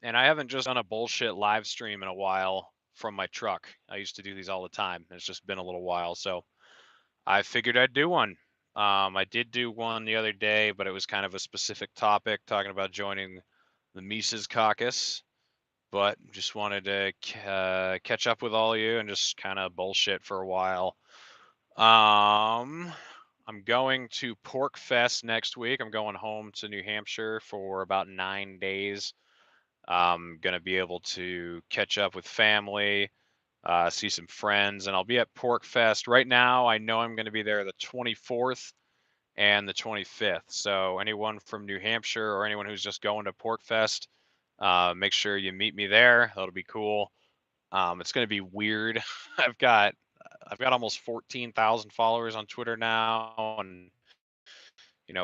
and I haven't just done a bullshit live stream in a while from my truck. I used to do these all the time. It's just been a little while, so I figured I'd do one. I did do one the other day, but it was kind of a specific topic, talking about joining the Mises Caucus. But just wanted to catch up with all of you and just kind of bullshit for a while. I'm going to Pork Fest next week. I'm going home to New Hampshire for about 9 days. I'm gonna be able to catch up with family, see some friends, and I'll be at Pork Fest. Right now, I know I'm gonna be there the 24th and the 25th. So anyone from New Hampshire or anyone who's just going to Pork Fest, make sure you meet me there. That'll be cool. It's gonna be weird. I've got I've got almost 14,000 followers on Twitter now, and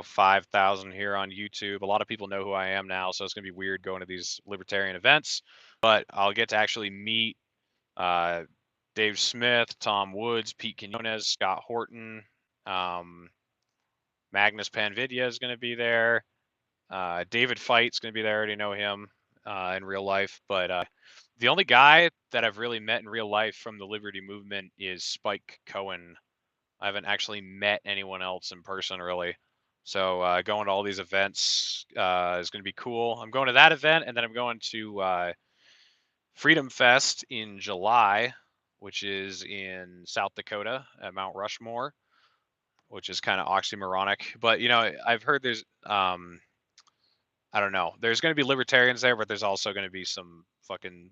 5,000 here on YouTube. A lot of people know who I am now, so it's gonna be weird going to these libertarian events. But I'll get to actually meet uh, Dave Smith, Tom Woods, Pete Quinones, Scott Horton, um, Magnus Panvidya is going to be there. David Fight's going to be there. I already know him in real life, but the only guy that I've really met in real life from the Liberty Movement is Spike Cohen. I haven't actually met anyone else in person really. So going to all these events is going to be cool. I'm going to that event, and then I'm going to Freedom Fest in July, which is in South Dakota at Mount Rushmore, which is kind of oxymoronic. But I've heard there's I don't know. There's going to be libertarians there, but there's also going to be some fucking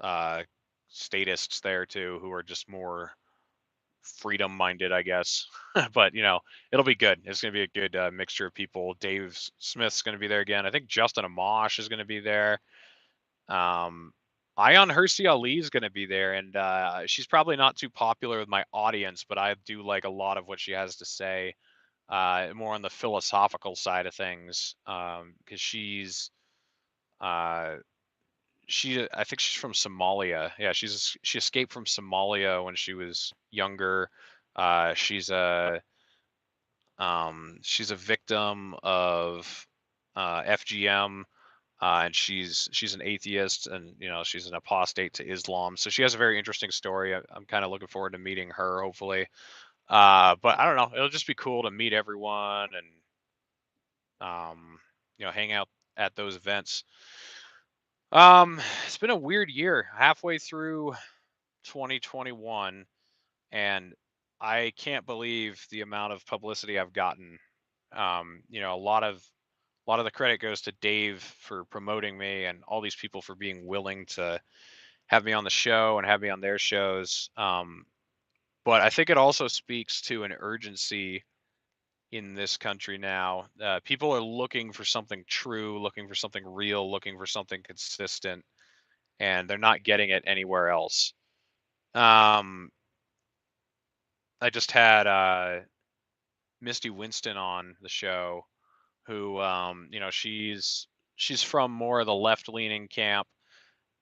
uh, statists there too, who are just more freedom minded, I guess. But it'll be good. It's going to be a good mixture of people. Dave Smith's going to be there again. I think Justin Amash is going to be there. Um, Ion Hersey Ali is going to be there, and she's probably not too popular with my audience, but I do like a lot of what she has to say, more on the philosophical side of things, because uh, I think she's from Somalia. Yeah, she escaped from Somalia when she was younger. She's a victim of FGM, and she's an atheist, and she's an apostate to Islam. So she has a very interesting story. I'm kind of looking forward to meeting her, hopefully. But I don't know. It'll just be cool to meet everyone and hang out at those events. It's been a weird year. Halfway through 2021, and I can't believe the amount of publicity I've gotten. A lot of the credit goes to Dave for promoting me and all these people for being willing to have me on the show and have me on their shows. But I think it also speaks to an urgency in this country now. People are looking for something true, looking for something real, looking for something consistent, and they're not getting it anywhere else. Um, I just had Misty Winston on the show, who she's from more of the left-leaning camp,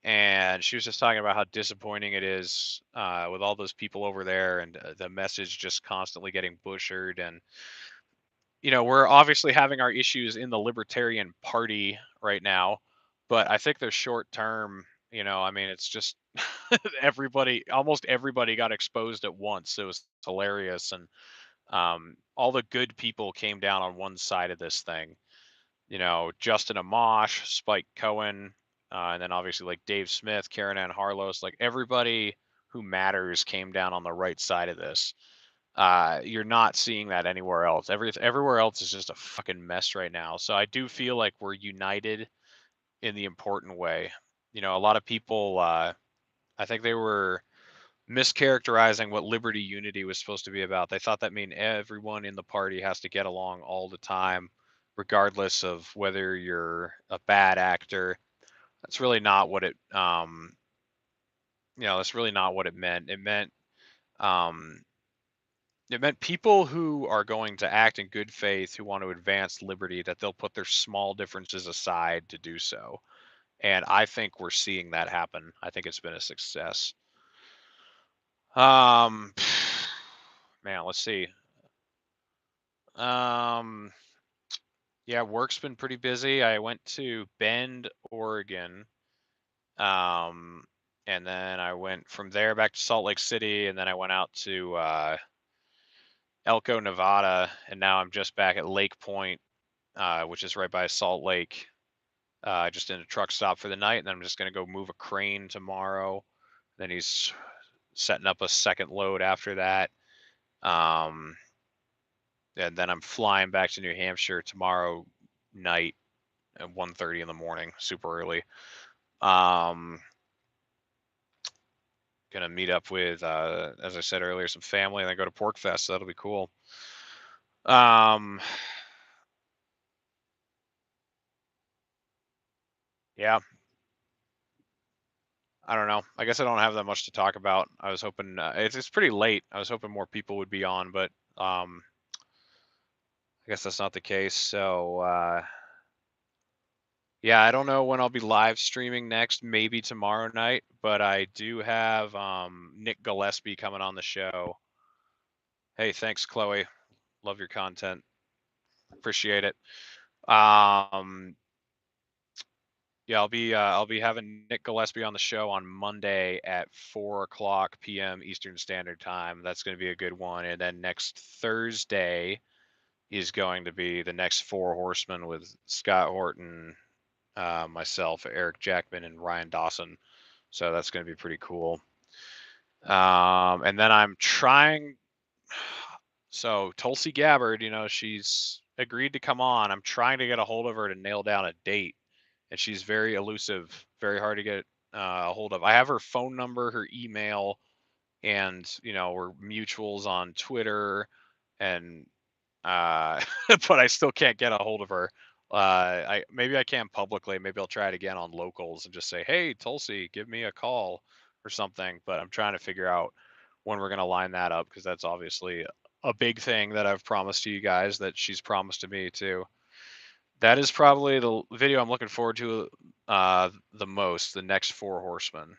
and she was just talking about how disappointing it is with all those people over there, and the message just constantly getting butchered. And we're obviously having our issues in the Libertarian Party right now, but I think they're short term. I mean, it's just almost everybody got exposed at once. It was hilarious, and all the good people came down on one side of this thing. Justin Amash, Spike Cohen, and then obviously like Dave Smith, Karen Ann Harlos, like everybody who matters came down on the right side of this. You're not seeing that anywhere else. Everywhere else is just a fucking mess right now. So I do feel like we're united in the important way. A lot of people, I think they were mischaracterizing what liberty unity was supposed to be about. They thought that meant everyone in the party has to get along all the time, regardless of whether you're a bad actor. That's really not what that's really not what it meant. Um, it meant people who are going to act in good faith, who want to advance liberty, that they'll put their small differences aside to do so. And I think we're seeing that happen. I think it's been a success. Um, man, let's see. Um, Yeah, work's been pretty busy. I went to Bend, Oregon, um, and then I went from there back to Salt Lake City, and then I went out to Elko, Nevada, and now I'm just back at Lake Point, which is right by Salt Lake. Just in a truck stop for the night, and then I'm just gonna go move a crane tomorrow. Then he's setting up a second load after that. Um, and then I'm flying back to New Hampshire tomorrow night at 1:30 in the morning, super early. Um, gonna meet up with, as I said earlier, some family, and then go to Pork Fest. So that'll be cool. Um, yeah, I don't know. I guess I don't have that much to talk about. I was hoping it's pretty late. I was hoping more people would be on, but I guess that's not the case. So yeah, I don't know when I'll be live streaming next. Maybe tomorrow night, but I do have Nick Gillespie coming on the show. Hey, thanks, Chloe. Love your content. Appreciate it. Um, yeah, I'll be having Nick Gillespie on the show on Monday at 4 o'clock p.m. Eastern Standard Time. That's going to be a good one. And then next Thursday is going to be the next Four Horsemen with Scott Horton, myself, Eric Jackman, and Ryan Dawson. So that's going to be pretty cool. And then I'm trying. So Tulsi Gabbard, she's agreed to come on. I'm trying to get a hold of her to nail down a date, and she's very elusive, very hard to get a hold of. I have her phone number, her email, and we're mutuals on Twitter, and but I still can't get a hold of her. I maybe I can publicly. Maybe I'll try it again on locals and just say, "Hey, Tulsi, give me a call or something." But I'm trying to figure out when we're gonna line that up because that's obviously a big thing that I've promised to you guys that she's promised to me too. That is probably the video I'm looking forward to the most. The next Four Horsemen.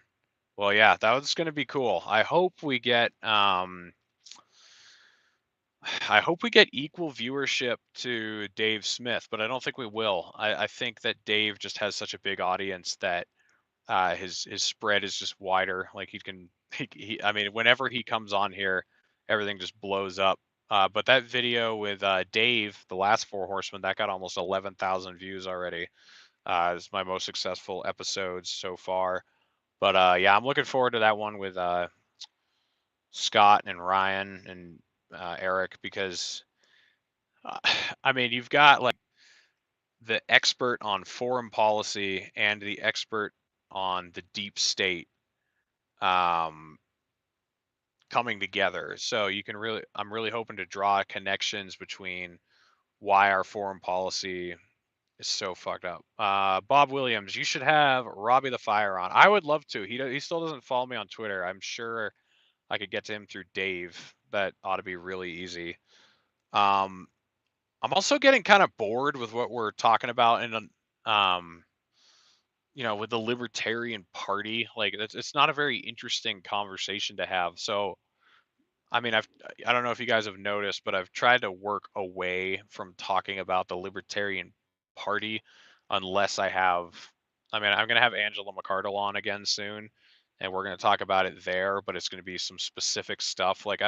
Well, yeah, that was gonna be cool. I hope we get equal viewership to Dave Smith, but I don't think we will. I think that Dave just has such a big audience that his spread is just wider. Like he can, I mean, whenever he comes on here, everything just blows up. But that video with Dave, the last Four Horsemen, that got almost 11,000 views already. It's my most successful episodes so far. But yeah, I'm looking forward to that one with Scott and Ryan and Eric because uh, I mean, you've got like the expert on foreign policy and the expert on the deep state um, coming together. So I'm really hoping to draw connections between why our foreign policy is so fucked up. Bob Williams, you should have Robbie the Fire on. I would love to. He still doesn't follow me on Twitter. I'm sure I could get to him through Dave. That ought to be really easy. Um, I'm also getting kind of bored with what we're talking about um, with the Libertarian Party. Like it's not a very interesting conversation to have. So, I mean, I don't know if you guys have noticed, but I've tried to work away from talking about the Libertarian Party unless I mean, I'm going to have Angela McArdle on again soon and we're going to talk about it there, but it's going to be some specific stuff. Like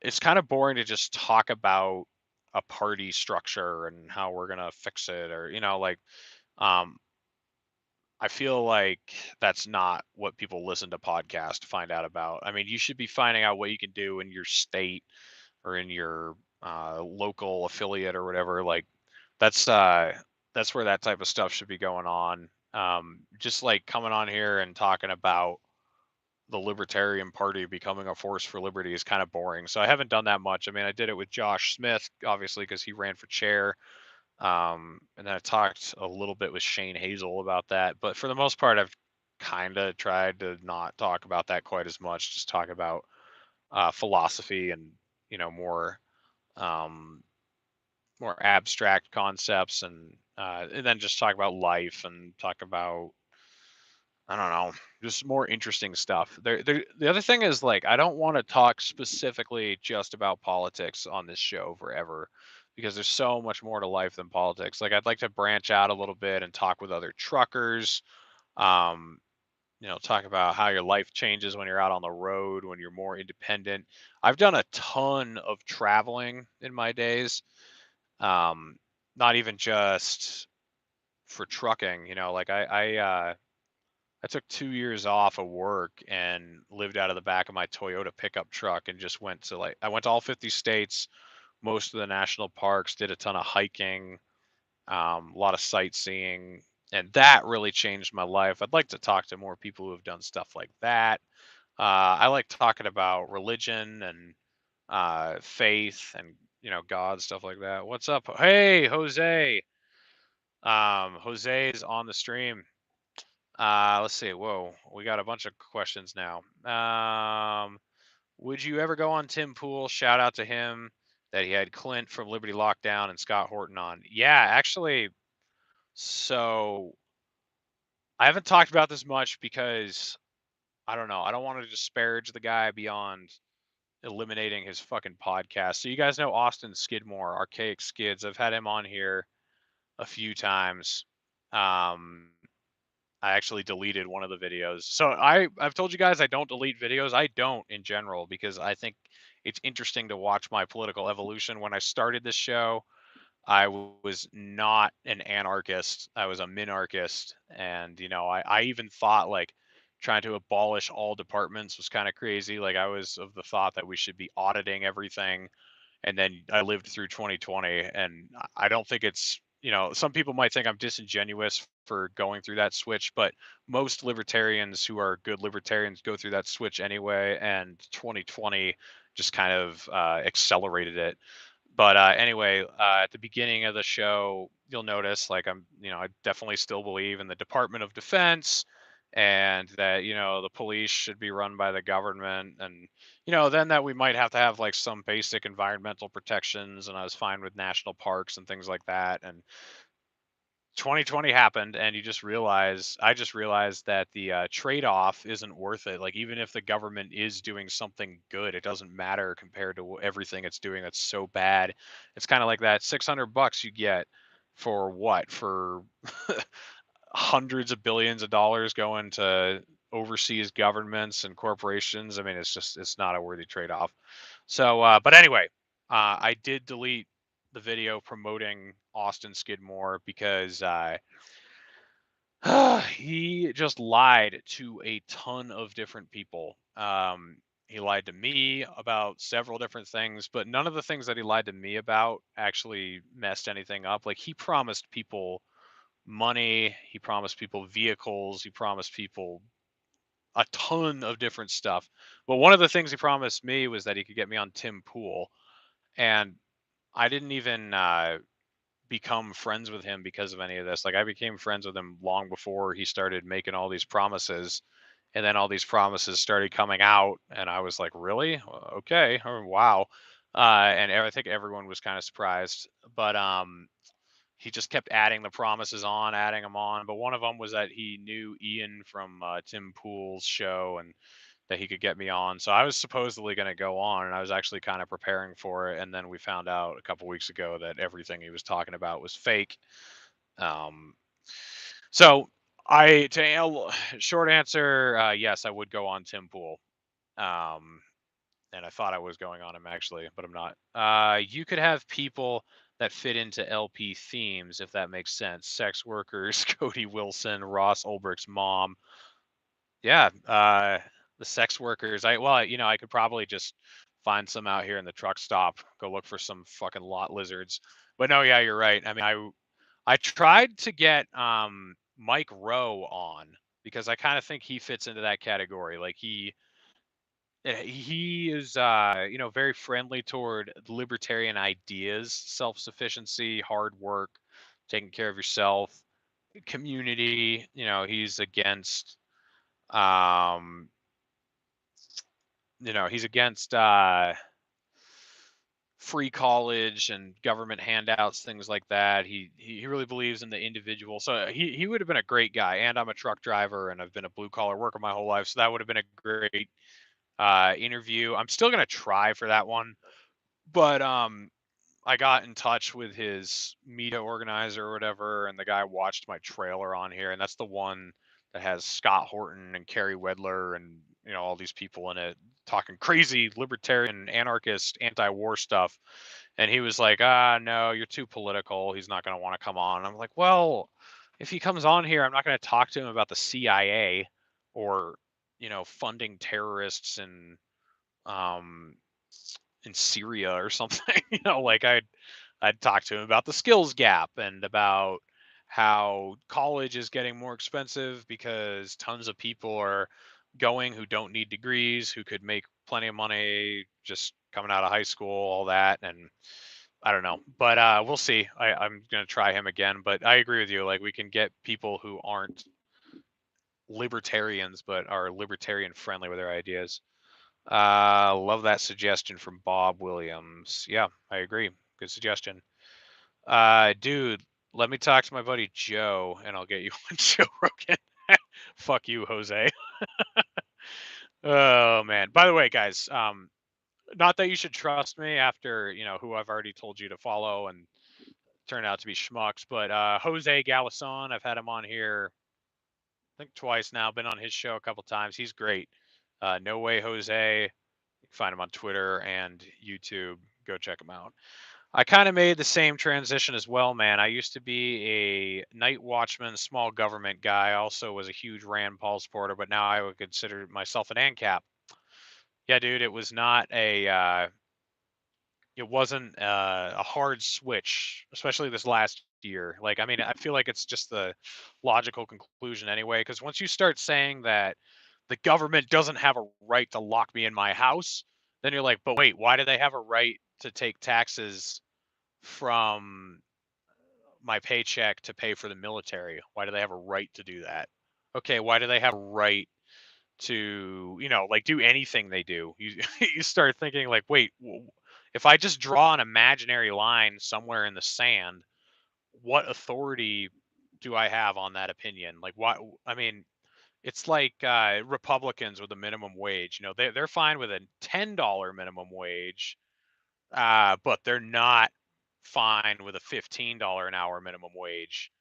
it's kind of boring to just talk about a party structure and how we're going to fix it or um I feel like that's not what people listen to podcasts to find out about. I mean, you should be finding out what you can do in your state or in your local affiliate or whatever. Like that's uh that's where that type of stuff should be going on. Just like coming on here and talking about the Libertarian Party becoming a force for liberty is kind of boring. So I haven't done that much. I mean, I did it with Josh Smith, obviously, because he ran for chair. And then I talked a little bit with Shane Hazel about that. But for the most part, I've kind of tried to not talk about that quite as much, just talk about philosophy and, more um, more abstract concepts and then just talk about life and talk about I don't know, just more interesting stuff. The other thing is like I don't want to talk specifically just about politics on this show forever. because there's so much more to life than politics. Like I'd like to branch out a little bit and talk with other truckers. Um, talk about how your life changes when you're out on the road, when you're more independent. I've done a ton of traveling in my days. Um, Not even just for trucking, like I took 2 years off of work and lived out of the back of my Toyota pickup truck and just I went to all 50 states, most of the national parks, did a ton of hiking, a lot of sightseeing, and that really changed my life. I'd like to talk to more people who have done stuff like that. I like talking about religion and faith and God, stuff like that. What's up? Hey, Jose. Jose is on the stream. Let's see. Whoa, we got a bunch of questions now. Would you ever go on Tim Pool? Shout out to him that he had Clint from Liberty Lockdown and Scott Horton on. Yeah, actually, so I haven't talked about this much because I don't know. I don't want to disparage the guy beyond eliminating his fucking podcast. So you guys know Austin Skidmore, Archaic Skids. I've had him on here a few times. Um, I actually deleted one of the videos. So I've told you guys I don't delete videos. I don't in general because I think it's interesting to watch my political evolution. When I started this show, was not an anarchist. I was a minarchist. And, I even thought like trying to abolish all departments was kind of crazy. Like I was of the thought that we should be auditing everything. And then I lived through 2020. And I don't think it's, some people might think I'm disingenuous for going through that switch, but most libertarians who are good libertarians go through that switch anyway. And 2020 just kind of accelerated it. But anyway, at the beginning of the show, you'll notice like I definitely still believe in the Department of Defense and that, the police should be run by the government and, then that we might have to have like some basic environmental protections. And I was fine with national parks and things like that. And 2020 happened and I just realized that the trade-off isn't worth it. Like even if the government is doing something good, it doesn't matter compared to everything it's doing that's so bad. It's kind of like that $600 you get for what? For hundreds of billions of dollars going to overseas governments and corporations. I mean, it's not a worthy trade-off. So but anyway, I did delete the video promoting Austin Skidmore because he just lied to a ton of different people. He lied to me about several different things, but none of the things that he lied to me about actually messed anything up. Like he promised people money, he promised people vehicles, he promised people a ton of different stuff. But one of the things he promised me was that he could get me on Tim Pool, and I didn't even become friends with him because of any of this. Like I became friends with him long before he started making all these promises. And then all these promises started coming out and I was like, "Really? Okay. Oh, wow." And I think everyone was kind of surprised, but he just kept adding the promises on, adding them on. But one of them was that he knew Ian from Tim Pool's show and that he could get me on. So I was supposedly going to go on and I was actually kind of preparing for it. And then we found out a couple weeks ago that everything he was talking about was fake. Um, so short answer, yes, I would go on Tim Pool. Um, and I thought I was going on him actually, but I'm not. You could have people that fit into LP themes, if that makes sense. Sex workers, Cody Wilson, Ross Ulbricht's mom. Yeah, the sex workers. I could probably just find some out here in the truck stop. Go look for some fucking lot lizards. But no, yeah, you're right. I mean, I tried to get Mike Rowe on because I kind of think he fits into that category. Like he is very friendly toward libertarian ideas, self-sufficiency, hard work, taking care of yourself, community. He's against um he's against free college and government handouts, things like that. He really believes in the individual. So he would have been a great guy. And I'm a truck driver and I've been a blue collar worker my whole life. So that would have been a great interview. I'm still gonna try for that one. But I got in touch with his media organizer or whatever, and the guy watched my trailer on here, and that's the one that has Scott Horton and Kerry Wedler and all these people in it talking crazy libertarian, anarchist, anti-war stuff. And he was like, "Ah, no, you're too political. He's not going to want to come on." I'm like, "Well, if he comes on here, I'm not going to talk to him about the CIA or funding terrorists and um in Syria or something." Like I'd talk to him about the skills gap and about how college is getting more expensive because tons of people are going who don't need degrees, who could make plenty of money just coming out of high school, all that. And I don't know, but we'll see. I'm gonna try him again, but I agree with you. Like we can get people who aren't libertarians but are libertarian friendly with their ideas. Love that suggestion from Bob Williams. Yeah, I agree. Good suggestion. Dude, let me talk to my buddy Joe, and I'll get you on Joe Rogan. Fuck you, Jose. Oh man. By the way, guys, not that you should trust me after who I've already told you to follow and turned out to be schmucks, but Jose Galison, I've had him on here, I think twice now. Been on his show a couple times. He's great. No Way Jose. You can find him on Twitter and YouTube. Go check him out. I kind of made the same transition as well, man. I used to be a night watchman, small government guy. I also was a huge Rand Paul supporter, but now I would consider myself an ANCAP. Yeah, dude, it wasn't a hard switch, especially this last year. Like, I mean, I feel like it's just the logical conclusion anyway, because once you start saying that the government doesn't have a right to lock me in my house, then you're like, but wait, why do they have a right to take taxes from my paycheck to pay for the military? Why do they have a right to do that? Okay, why do they have a right to, like do anything they do? You you start thinking like, wait, if I just draw an imaginary line somewhere in the sand, what authority do I have on that opinion? Like, why? I mean, it's like Republicans with a minimum wage. They're fine with a $10 minimum wage, but they're not fine with a $15 an hour minimum wage.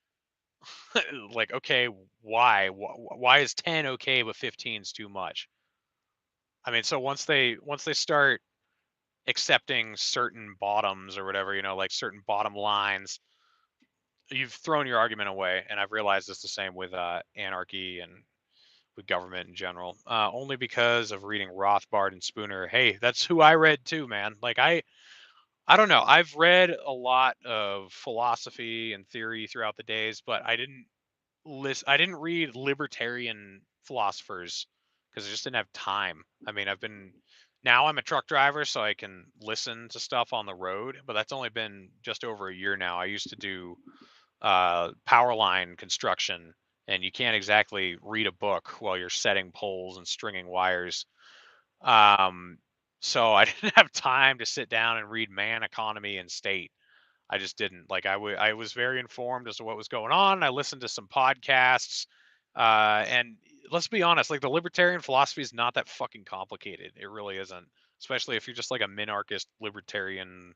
Like, okay, why? Why is 10 okay but 15 is too much? I mean, so once they start accepting certain bottoms or whatever, like certain bottom lines, you've thrown your argument away. And I've realized it's the same with anarchy and with government in general. Only because of reading Rothbard and Spooner. Hey, that's who I read too, man. Like I don't know. I've read a lot of philosophy and theory throughout the days, but I didn't read libertarian philosophers because I just didn't have time. I mean, now I'm a truck driver, so I can listen to stuff on the road, but that's only been just over a year now. I used to do power line construction, and you can't exactly read a book while you're setting poles and stringing wires. Um, so I didn't have time to sit down and read Man, Economy, and State. I just didn't. Like I was very informed as to what was going on. I listened to some podcasts, and let's be honest, like the libertarian philosophy is not that fucking complicated. It really isn't, especially if you're just like a minarchist libertarian,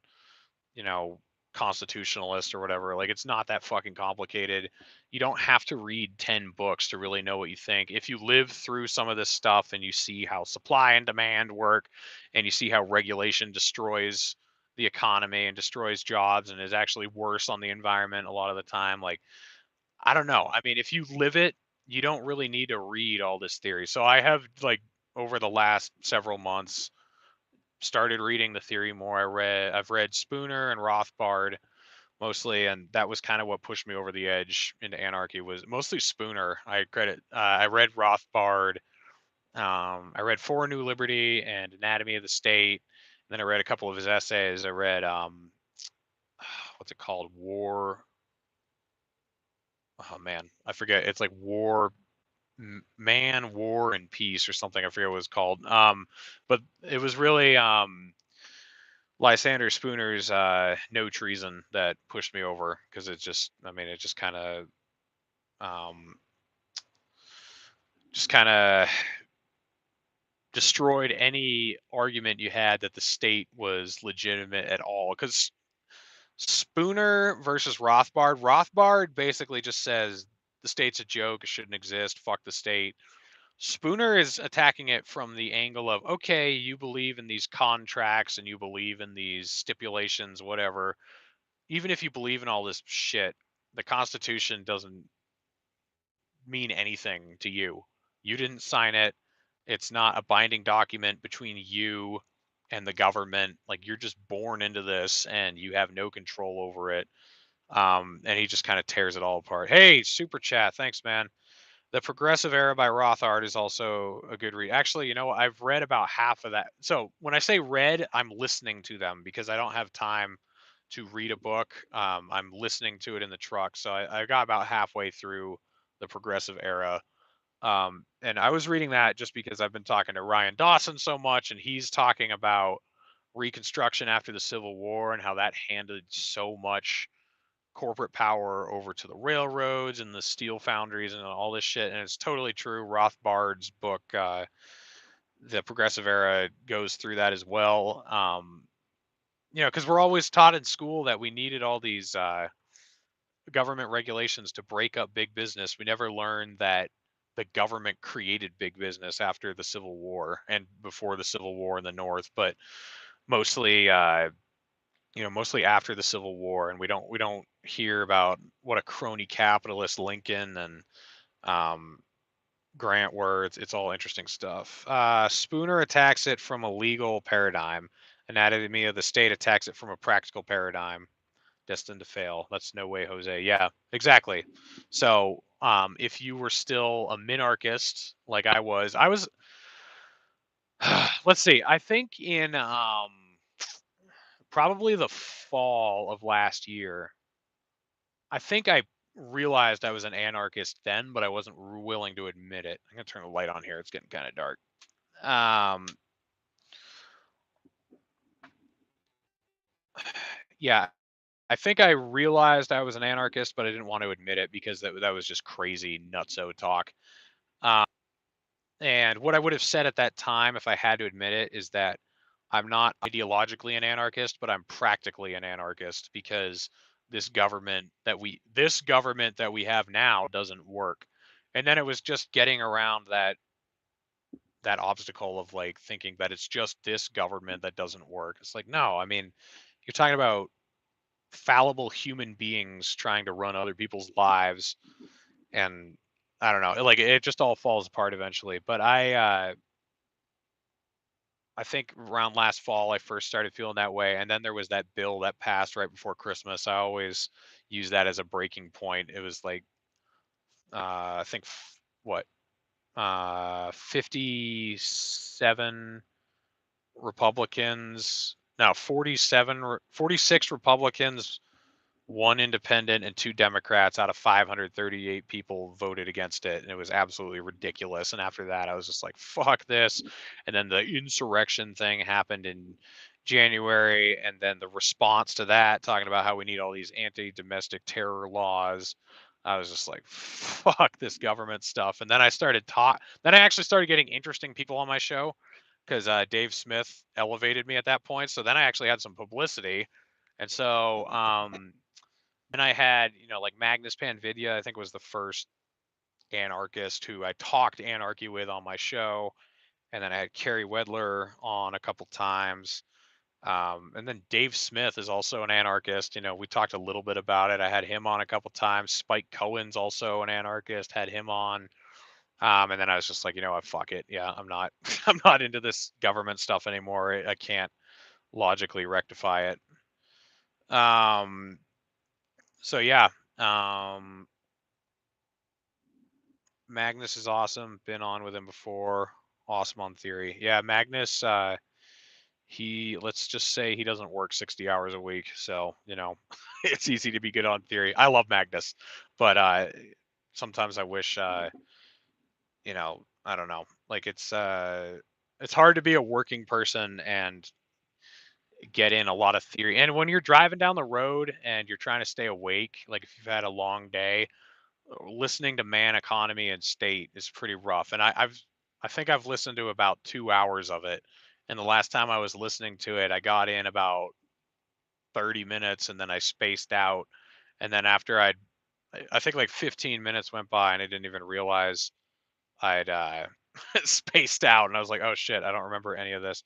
you know, constitutionalist or whatever. Like it's not that fucking complicated. You don't have to read 10 books to really know what you think. If you live through some of this stuff and you see how supply and demand work and you see how regulation destroys the economy and destroys jobs and is actually worse on the environment a lot of the time, like I don't know. I mean, if you live it, you don't really need to read all this theory. So I have like over the last several months started reading the theory more. I've read Spooner and Rothbard mostly, and that was kind of what pushed me over the edge into anarchy. Was mostly Spooner. I read Rothbard. I read For a New Liberty and Anatomy of the State. And then I read a couple of his essays. I read what's it called? War. Oh man, I forget. It's like War, Man, War, and Peace or something. I forget what it's called. But it was really Lysander Spooner's No Treason that pushed me over because I mean, it um, just kind of destroyed any argument you had that the state was legitimate at all. Because Spooner versus Rothbard. Rothbard basically just says the state's a joke, it shouldn't exist, fuck the state. Spooner is attacking it from the angle of, okay, you believe in these contracts and you believe in these stipulations, whatever. Even if you believe in all this shit, the Constitution doesn't mean anything to you. You didn't sign it. It's not a binding document between you and the government. Like, you're just born into this and you have no control over it. And he just kind of tears it all apart. Hey, super chat. Thanks, man. The Progressive Era by Rothbard is also a good read. Actually, I've read about half of that. So when I say read, I'm listening to them because I don't have time to read a book. I'm listening to it in the truck. So I got about halfway through the Progressive Era. And I was reading that just because I've been talking to Ryan Dawson so much, and he's talking about Reconstruction after the Civil War and how that handed so much corporate power over to the railroads and the steel foundries and all this shit. And it's totally true. Rothbard's book, The Progressive Era, goes through that as well. Because we're always taught in school that we needed all these government regulations to break up big business. We never learned that the government created big business after the Civil War and before the Civil War in the North, but mostly mostly after the Civil War, and we don't hear about what a crony capitalist Lincoln and um, Grant were. It's all interesting stuff. Spooner attacks it from a legal paradigm. Anatomy of the State attacks it from a practical paradigm. Destined to fail. That's no way, Jose. Yeah, exactly. So, if you were still a minarchist like I was. Let's see. I think in probably the fall of last year, I think I realized I was an anarchist then, but I wasn't willing to admit it. I'm gonna turn the light on here. It's getting kind of dark. Um, yeah, I think I realized I was an anarchist, but I didn't want to admit it because that was just crazy nutso talk. Um, and what I would have said at that time, if I had to admit it, is that I'm not ideologically an anarchist, but I'm practically an anarchist because this government that we have now doesn't work. And then it was just getting around that obstacle of like thinking that it's just this government that doesn't work. It's like, no, I mean, you're talking about fallible human beings trying to run other people's lives, and I don't know, like it just all falls apart eventually. But I think around last fall I first started feeling that way, and then there was that bill that passed right before Christmas. I always use that as a breaking point. It was like I think what 57 Republicans, no, 46 Republicans, one independent, and two Democrats out of 538 people voted against it. And it was absolutely ridiculous. And after that, I was just like, fuck this. And then the insurrection thing happened in January. And then the response to that, talking about how we need all these anti domestic terror laws. I was just like, fuck this government stuff. And then then I actually started getting interesting people on my show because Dave Smith elevated me at that point. So then I actually had some publicity. And so then I had, like Magnus Panvidya, I think was the first anarchist who I talked anarchy with on my show. And then I had Kerry Wedler on a couple times. And then Dave Smith is also an anarchist. We talked a little bit about it. I had him on a couple times. Spike Cohen's also an anarchist, had him on. And then I was just like, what, fuck it. Yeah, I'm not I'm not into this government stuff anymore. I can't logically rectify it. Um, so yeah. Um, Magnus is awesome. Been on with him before. Awesome on theory. Yeah, Magnus, he let's just say he doesn't work 60 hours a week. So, it's easy to be good on theory. I love Magnus, but sometimes I wish I don't know. Like it's hard to be a working person and get in a lot of theory. And when you're driving down the road and you're trying to stay awake, like if you've had a long day, listening to Man, Economy, and State is pretty rough. And I think I've listened to about 2 hours of it. And the last time I was listening to it, I got in about 30 minutes and then I spaced out. And then after I think like 15 minutes went by and I didn't even realize I'd spaced out. And I was like, oh shit, I don't remember any of this.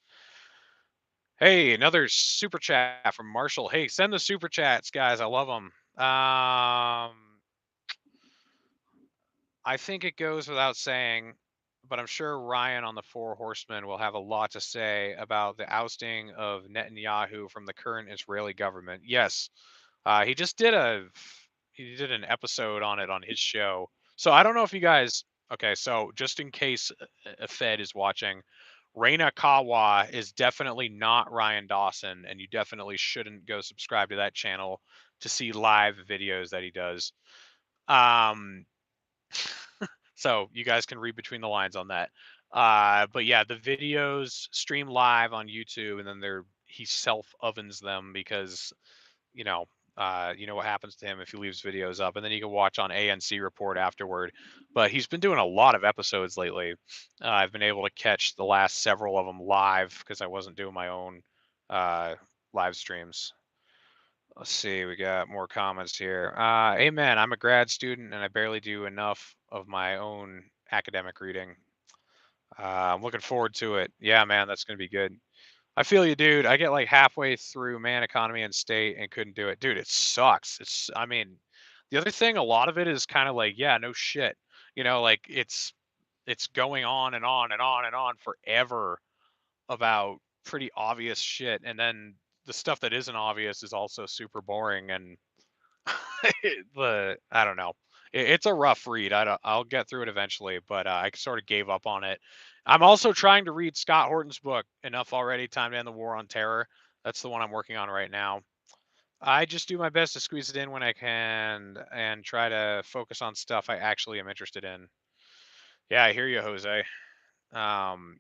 Hey, another super chat from Marshall. Hey, send the super chats, guys. I love them. I think it goes without saying, but I'm sure Ryan on the Four Horsemen will have a lot to say about the ousting of Netanyahu from the current Israeli government. Yes, he just did an episode on it on his show. So I don't know if you guys. Okay, so just in case a Fed is watching, Reina Kawa is definitely not Ryan Dawson, and you definitely shouldn't go subscribe to that channel to see live videos that he does. Um, so you guys can read between the lines on that. But yeah, the videos stream live on YouTube, and then he self ovens them because you know you know what happens to him if he leaves videos up, and then you can watch on ANC Report afterward. But he's been doing a lot of episodes lately. I've been able to catch the last several of them live because I wasn't doing my own uh, live streams. Let's see, we got more comments here. Amen. I'm a grad student and I barely do enough of my own academic reading. I'm looking forward to it. Yeah, man, that's going to be good. I feel you, dude. I get like halfway through Man, Economy, and State and couldn't do it. Dude, it sucks. I mean, the other thing, a lot of it is kind of like, yeah, no shit. Like it's going on and on and on and on forever about pretty obvious shit. And then the stuff that isn't obvious is also super boring and I don't know. It's a rough read. I'll get through it eventually, but I sort of gave up on it. I'm also trying to read Scott Horton's book, Enough Already: Time to End the War on Terror. That's the one I'm working on right now. I just do my best to squeeze it in when I can and try to focus on stuff I actually am interested in. Yeah, I hear you, Jose. Um,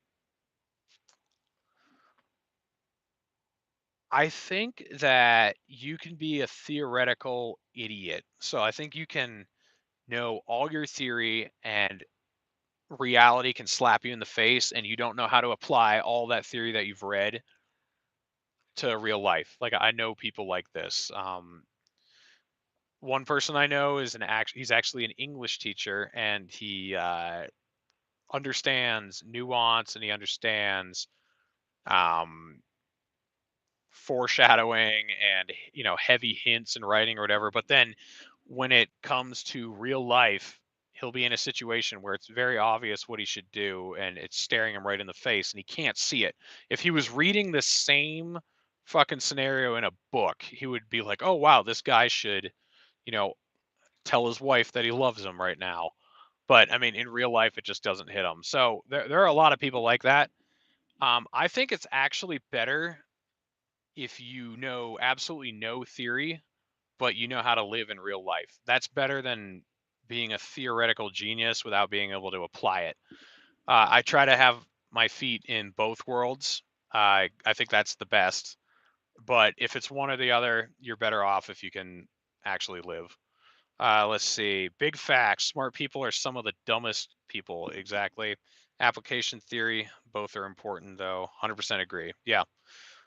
I think that you can be a theoretical idiot. So I think you can know all your theory and reality can slap you in the face and you don't know how to apply all that theory that you've read to real life. Like I know people like this. One person I know is he's actually an English teacher and he understands nuance and he understands um, foreshadowing and heavy hints in writing or whatever. But then when it comes to real life, he'll be in a situation where it's very obvious what he should do and it's staring him right in the face and he can't see it. If he was reading the same fucking scenario in a book, he would be like, "Oh wow, this guy should, you know, tell his wife that he loves him right now." But I mean, in real life it just doesn't hit him. So there are a lot of people like that. I think it's actually better if you know absolutely no theory, but you know how to live in real life. That's better than being a theoretical genius without being able to apply it. I try to have my feet in both worlds. I think that's the best. But if it's one or the other, you're better off if you can actually live. Let's see. Big facts. Smart people are some of the dumbest people. Exactly. Application theory. Both are important, though. 100% agree. Yeah.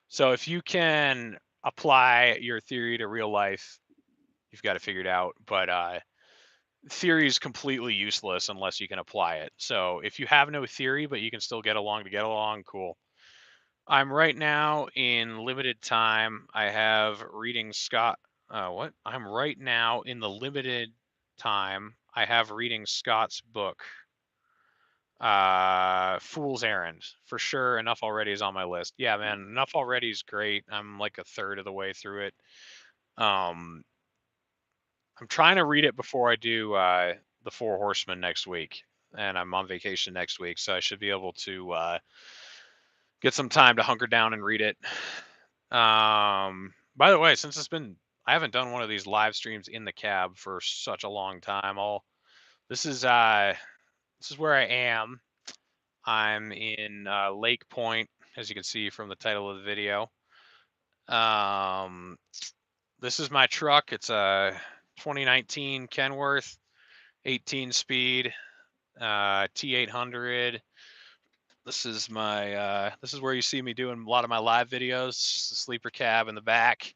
So if you can apply your theory to real life, you've got it figured out. But theory is completely useless unless you can apply it. So if you have no theory, but you can still get along to get along, cool. I'm right now in limited time. I have reading Scott. What? I'm right now in the limited time. I have reading Scott's book, Fool's Errand. For sure, Enough Already is on my list. Yeah, man, Enough Already is great. I'm like a third of the way through it. Um, I'm trying to read it before I do the Four Horsemen next week, and I'm on vacation next week, so I should be able to get some time to hunker down and read it. By the way, I haven't done one of these live streams in the cab for such a long time. This is uh, this is where I am. I'm in Lake Point, as you can see from the title of the video. Um, this is my truck. It's a 2019 Kenworth 18 speed T800. This is where you see me doing a lot of my live videos. Just a sleeper cab in the back.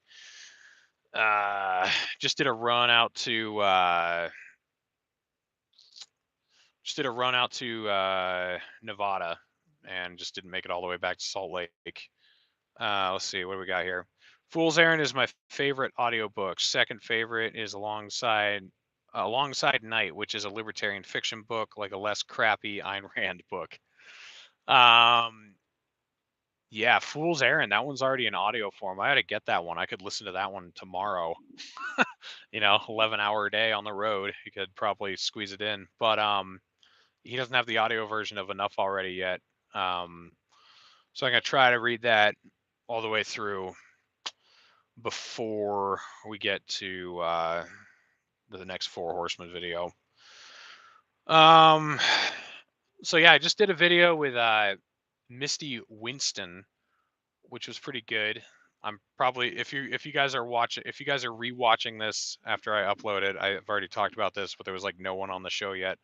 Uh, just did a run out to Nevada, and just didn't make it all the way back to Salt Lake. Let's see, what do we got here? Fool's Errand is my favorite audiobook. Second favorite is Alongside Night, which is a libertarian fiction book, like a less crappy Ayn Rand book. Um, yeah, Fool's Errand. That one's already in audio form. I had to get that one. I could listen to that one tomorrow. 11-hour day on the road. You could probably squeeze it in. But he doesn't have the audio version of Enough already yet. Um, so I'm gonna try to read that all the way through before we get to the next Four Horsemen video. Um, so yeah, I just did a video with Misty Winston, which was pretty good. I'm probably if you guys are rewatching this after I upload it, I've already talked about this, but there was like no one on the show yet.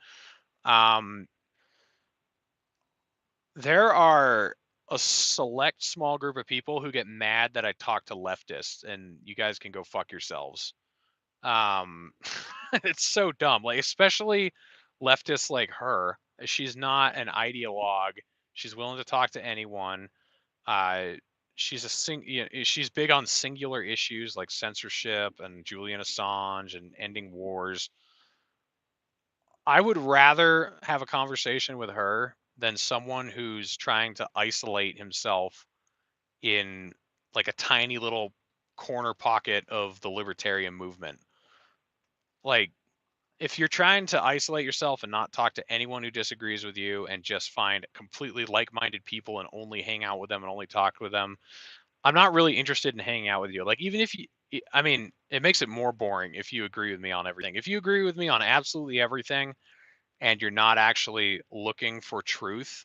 Um, there are a select small group of people who get mad that I talk to leftists, and you guys can go fuck yourselves. Um, it's so dumb, like especially leftists like her. She's not an ideologue. She's willing to talk to anyone. Uh, she's big on singular issues like censorship and Julian Assange and ending wars. I would rather have a conversation with her than someone who's trying to isolate himself in like a tiny little corner pocket of the libertarian movement. Like, if you're trying to isolate yourself and not talk to anyone who disagrees with you and just find completely like-minded people and only hang out with them and only talk with them, I'm not really interested in hanging out with you. Like, even if I mean, it makes it more boring if you agree with me on everything. If you agree with me on absolutely everything and you're not actually looking for truth,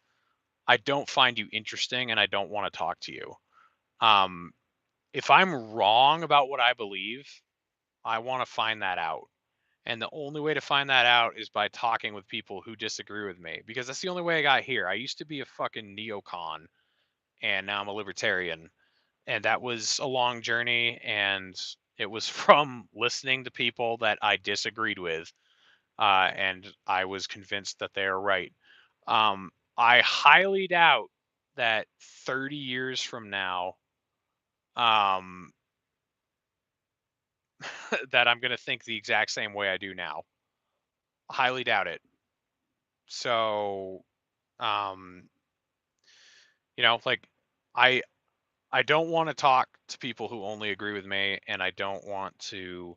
I don't find you interesting and I don't want to talk to you. Um, if I'm wrong about what I believe, I want to find that out. And the only way to find that out is by talking with people who disagree with me, because that's the only way I got here. I used to be a fucking neocon and now I'm a libertarian. And that was a long journey. And it was from listening to people that I disagreed with. And I was convinced that they are right. I highly doubt that 30 years from now, um, that I'm going to think the exact same way I do now. Highly doubt it. So, um, like I I don't want to talk to people who only agree with me, and I don't want to,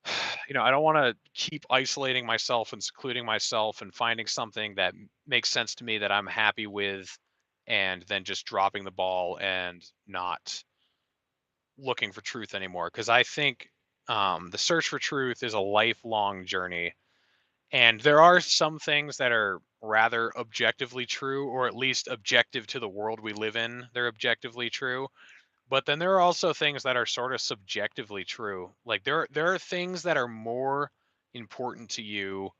I don't want to keep isolating myself and secluding myself and finding something that makes sense to me that I'm happy with, and then just dropping the ball and not looking for truth anymore. Because I think the search for truth is a lifelong journey. And there are some things that are rather objectively true, or at least objective to the world we live in. They're objectively true. But then there are also things that are sort of subjectively true. Like there are things that are more important to you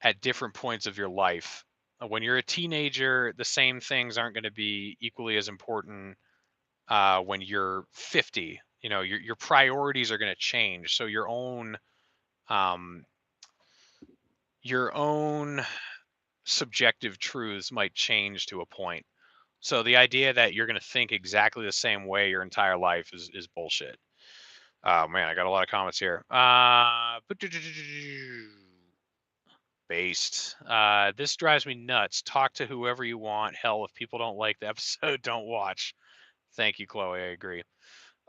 at different points of your life. When you're a teenager, the same things aren't going to be equally as important when you're 50. Your priorities are going to change. So um, your own subjective truths might change to a point. So the idea that you're going to think exactly the same way your entire life is bullshit. Oh man, I got a lot of comments here. Based. This drives me nuts. Talk to whoever you want. Hell, if people don't like the episode, don't watch. Thank you, Chloe. I agree.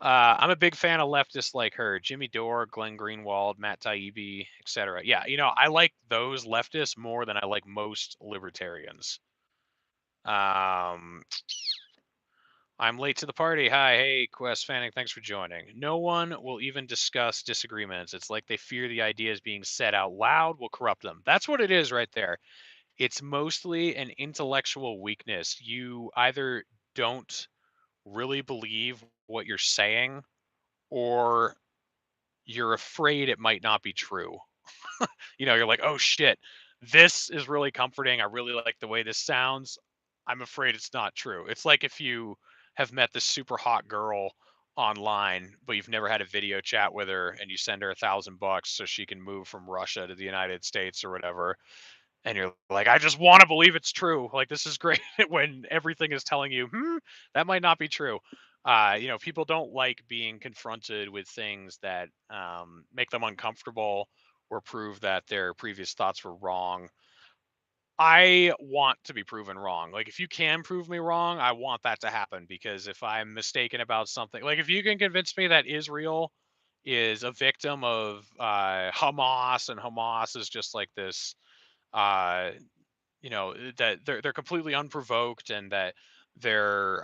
I'm a big fan of leftists like her, Jimmy Dore, Glenn Greenwald, Matt Taibbi, etc. Yeah, I like those leftists more than I like most libertarians. Um, I'm late to the party. Hi, hey, Quest Fanning, thanks for joining. No one will even discuss disagreements. It's like they fear the ideas being said out loud will corrupt them. That's what it is right there. It's mostly an intellectual weakness. You either don't really believe what you're saying, or you're afraid it might not be true. You're like, oh shit, this is really comforting. I really like the way this sounds. I'm afraid it's not true. It's like if you have met this super hot girl online, but you've never had a video chat with her, and you send her $1,000 so she can move from Russia to the United States or whatever, and you're like, I just want to believe it's true. Like, this is great when everything is telling you, that might not be true. People don't like being confronted with things that make them uncomfortable or prove that their previous thoughts were wrong. I want to be proven wrong. Like, if you can prove me wrong, I want that to happen, because if I'm mistaken about something, like if you can convince me that Israel is a victim of Hamas, and Hamas is just like this, uh, that they're completely unprovoked, and that they're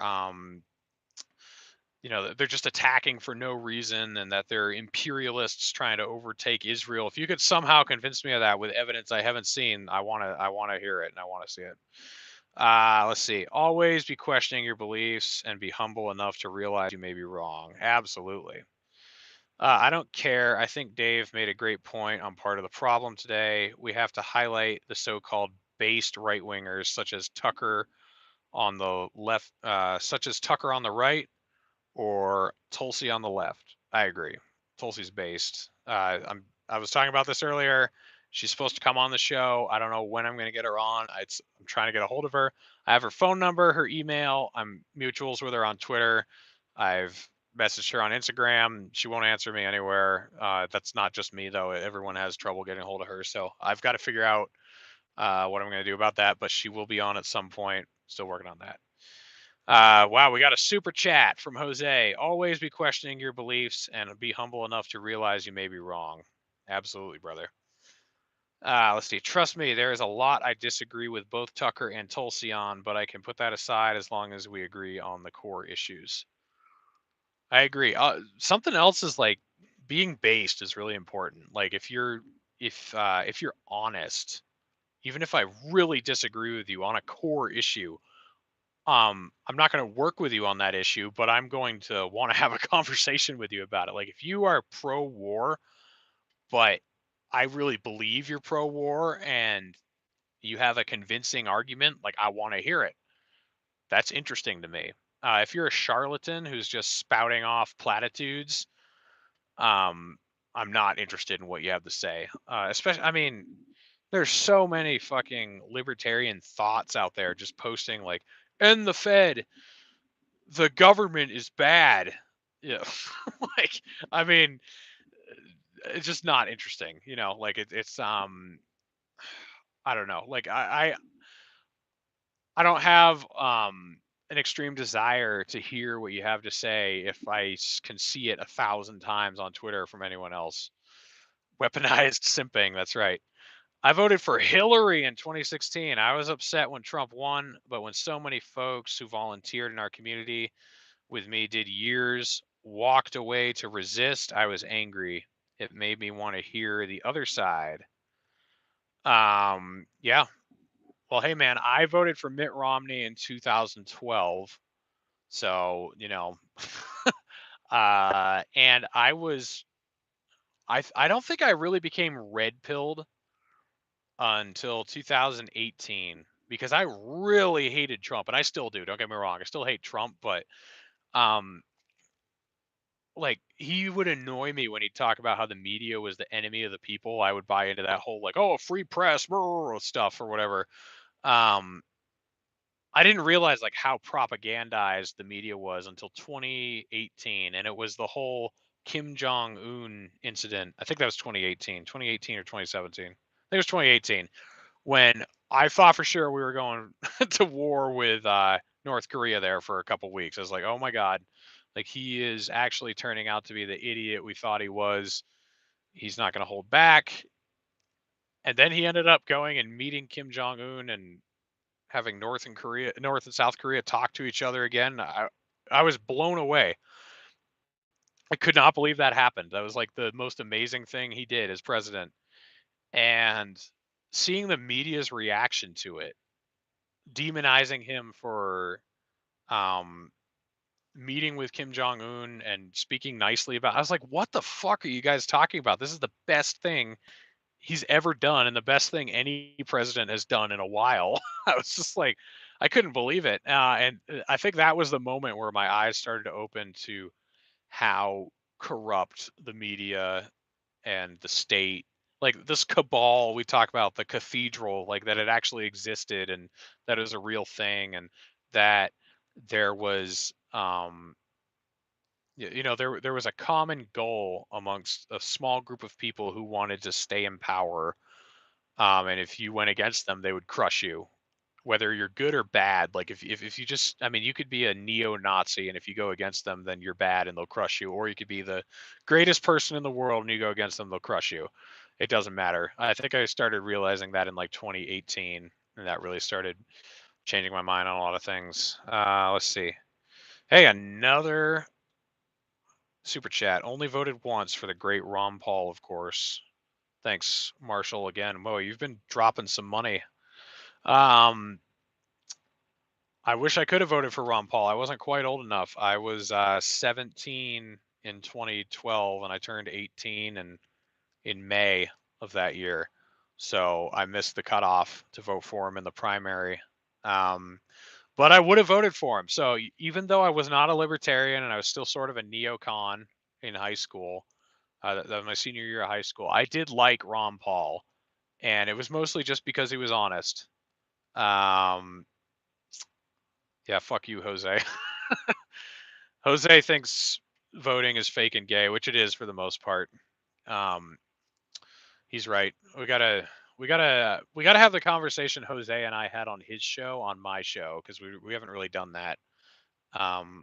they're just attacking for no reason, and that they're imperialists trying to overtake Israel. If you could somehow convince me of that with evidence I haven't seen, I want to hear it, and I want to see it. Let's see. Always be questioning your beliefs and be humble enough to realize you may be wrong. Absolutely. I don't care. I think Dave made a great point on part of the problem today. We have to highlight the so-called based right wingers, such as Tucker on the right, or Tulsi on the left. I agree. Tulsi's based. I was talking about this earlier. She's supposed to come on the show. I don't know when I'm going to get her on. I'm trying to get a hold of her. I have her phone number, her email. I'm mutuals with her on Twitter. I've messaged her on Instagram. She won't answer me anywhere. That's not just me, though. Everyone has trouble getting a hold of her. So I've got to figure out what I'm going to do about that. But she will be on at some point. Still working on that. Wow, we got a super chat from Jose. Always be questioning your beliefs and be humble enough to realize you may be wrong. Absolutely, brother. Let's see. Trust me, there is a lot I disagree with both Tucker and Tulsi on, but I can put that aside as long as we agree on the core issues. I agree. Something else is like being based is really important. Like if you're honest, even if I really disagree with you on a core issue, I'm not going to work with you on that issue, but I'm going to want to have a conversation with you about it. Like, if you are pro war, but I really believe you're pro war and you have a convincing argument, like, I want to hear it. That's interesting to me. If you're a charlatan who's just spouting off platitudes, um, I'm not interested in what you have to say. Especially, I mean, there's so many fucking libertarian thoughts out there just posting like, "End the Fed, the government is bad." Yeah. Like, I mean, it's just not interesting, like it's I don't know. Like I don't have an extreme desire to hear what you have to say if can see it 1,000 times on Twitter from anyone else. Weaponized simping, that's right. I voted for Hillary in 2016. I was upset when Trump won, but when so many folks who volunteered in our community with me did years, walked away to resist, I was angry. It made me want to hear the other side. Yeah. Well, hey man, I voted for Mitt Romney in 2012. So, and I don't think I really became red pilled until 2018, because I really hated Trump, and I still do. Don't get me wrong. I still hate Trump, but um like, he would annoy me when he'd talk about how the media was the enemy of the people. I would buy into that whole like, "Oh, free press," stuff or whatever. Um, I didn't realize like how propagandized the media was until 2018, and it was the whole Kim Jong Un incident. I think that was 2018 or 2017. I think it was 2018, when I thought for sure we were going to war with North Korea there for a couple weeks. I was like, oh my God, like he is actually turning out to be the idiot we thought he was. He's not going to hold back. And then he ended up going and meeting Kim Jong Un and having North and South Korea talk to each other again. I was blown away. I could not believe that happened. That was like the most amazing thing he did as president. And seeing the media's reaction to it, demonizing him for um meeting with Kim Jong Un and speaking nicely about. I was like, "What the fuck are you guys talking about? This is the best thing he's ever done, and the best thing any president has done in a while." I was just like, I couldn't believe it. And I think that was the moment where my eyes started to open to how corrupt the media and the state, like this cabal we talk about, the cathedral, like that it actually existed and that is a real thing, and that there was there was a common goal amongst a small group of people who wanted to stay in power, and if you went against them they would crush you, whether you're good or bad. Like if you just, I mean, you could be a neo-Nazi, and if you go against them then you're bad and they'll crush you, or you could be the greatest person in the world and you go against them, they'll crush you. It doesn't matter. I think I started realizing that in like 2018, and that really started changing my mind on a lot of things. Let's see. Hey, another super chat. Only voted once for the great Ron Paul, of course. Thanks, Marshall, again. Whoa, you've been dropping some money. Um, I wish I could have voted for Ron Paul. I wasn't quite old enough. I was 17 in 2012, and I turned 18 in May of that year. So I missed the cutoff to vote for him in the primary. Um, but I would have voted for him. So even though I was not a libertarian and I was still sort of a neocon in high school, that was my senior year of high school, I did like Ron Paul, and it was mostly just because he was honest. Um, yeah, fuck you, Jose. Jose thinks voting is fake and gay, which it is for the most part. Um, he's right. We gotta have the conversation Jose and I had on his show on my show, because we haven't really done that.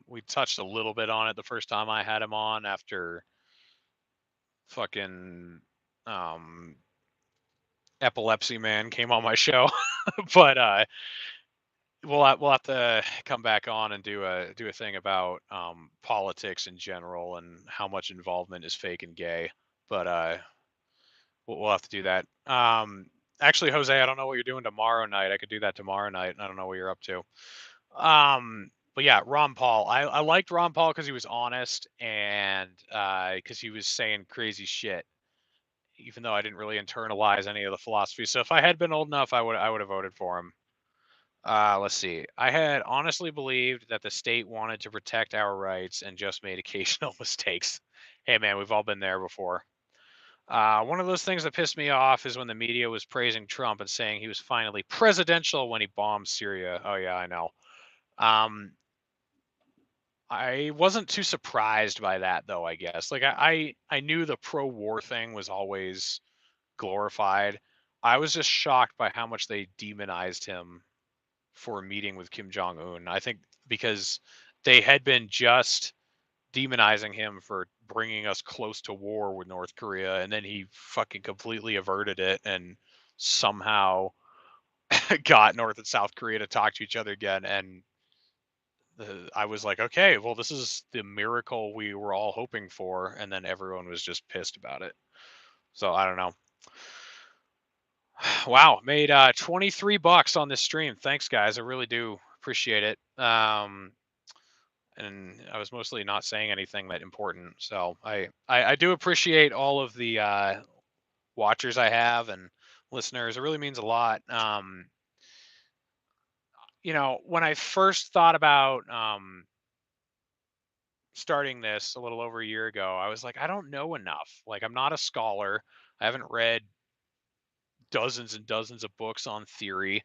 We touched a little bit on it the first time I had him on after fucking um, Epilepsy Man came on my show, but we'll have to come back on and do a thing about politics in general and how much involvement is fake and gay. But we'll have to do that. Actually, Jose, I don't know what you're doing tomorrow night. I could do that tomorrow night. I don't know what you're up to. But yeah, Ron Paul. I liked Ron Paul because he was honest, and because he was saying crazy shit, even though I didn't really internalize any of the philosophy. So if I had been old enough, I would have voted for him. Let's see. I had honestly believed that the state wanted to protect our rights and just made occasional mistakes. Hey, man, we've all been there before. One of those things that pissed me off is when the media was praising Trump and saying he was finally presidential when he bombed Syria. Oh, yeah, I know. Um, I wasn't too surprised by that, though, I guess. Like, I knew the pro war thing was always glorified. I was just shocked by how much they demonized him for a meeting with Kim Jong Un. I think because they had been just demonizing him for bringing us close to war with North Korea, and then he fucking completely averted it and somehow got North and South Korea to talk to each other again. And I was like, okay, well, this is the miracle we were all hoping for, and then everyone was just pissed about it. So I don't know. Wow, made 23 bucks on this stream. Thanks, guys. I really do appreciate it. And I was mostly not saying anything that important. So I do appreciate all of the watchers I have and listeners. It really means a lot. When I first thought about starting this a little over a year ago, I was like, I don't know enough. Like, I'm not a scholar. I haven't read dozens and dozens of books on theory.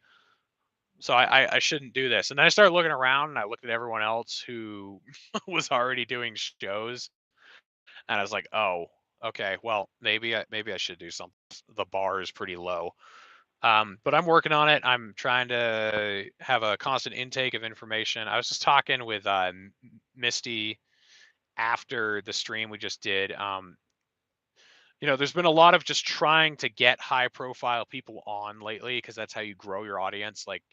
So I shouldn't do this. And then I started looking around and I looked at everyone else who was already doing shows. And I was like, oh, okay, well, maybe I should do something. The bar is pretty low. But I'm working on it. I'm trying to have a constant intake of information. I was just talking with Misty after the stream we just did. There's been a lot of just trying to get high profile people on lately, because that's how you grow your audience. Like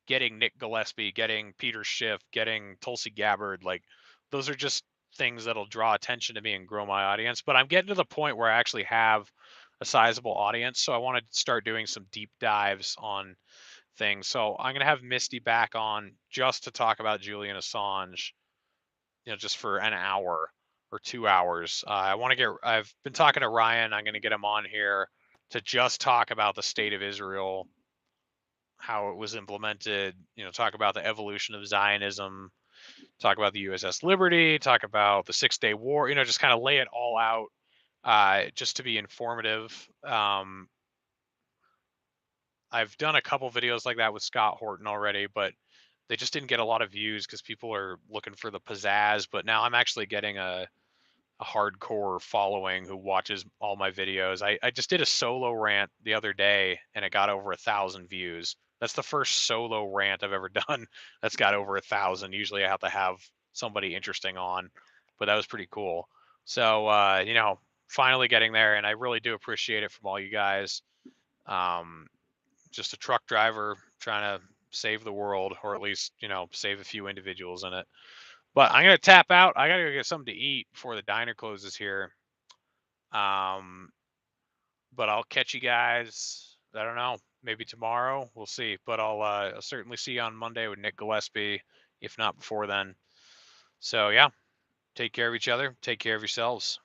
getting Nick Gillespie, getting Peter Schiff, getting Tulsi Gabbard. Like those are just things that'll draw attention to me and grow my audience. But I'm getting to the point where I actually have a sizable audience. So I want to start doing some deep dives on things. So I'm going to have Misty back on just to talk about Julian Assange, just for an hour or 2 hours. I've been talking to Ryan. I'm going to get him on here to just talk about the state of Israel, how it was implemented, talk about the evolution of Zionism, talk about the USS Liberty, talk about the Six-Day War, just kind of lay it all out, just to be informative. I've done a couple videos like that with Scott Horton already, but they just didn't get a lot of views because people are looking for the pizzazz. But now I'm actually getting a hardcore following who watches all my videos. I just did a solo rant the other day and it got over 1,000 views. That's the first solo rant I've ever done that's got over 1,000. Usually I have to have somebody interesting on, but that was pretty cool. So finally getting there, and I really do appreciate it from all you guys. Um, just a truck driver trying to save the world, or at least save a few individuals in it. But I'm gonna tap out. I gotta go get something to eat before the diner closes here. Um, but I'll catch you guys. I don't know, maybe tomorrow. We'll see. But I'll certainly see you on Monday with Nick Gillespie, if not before then. So yeah, take care of each other. Take care of yourselves.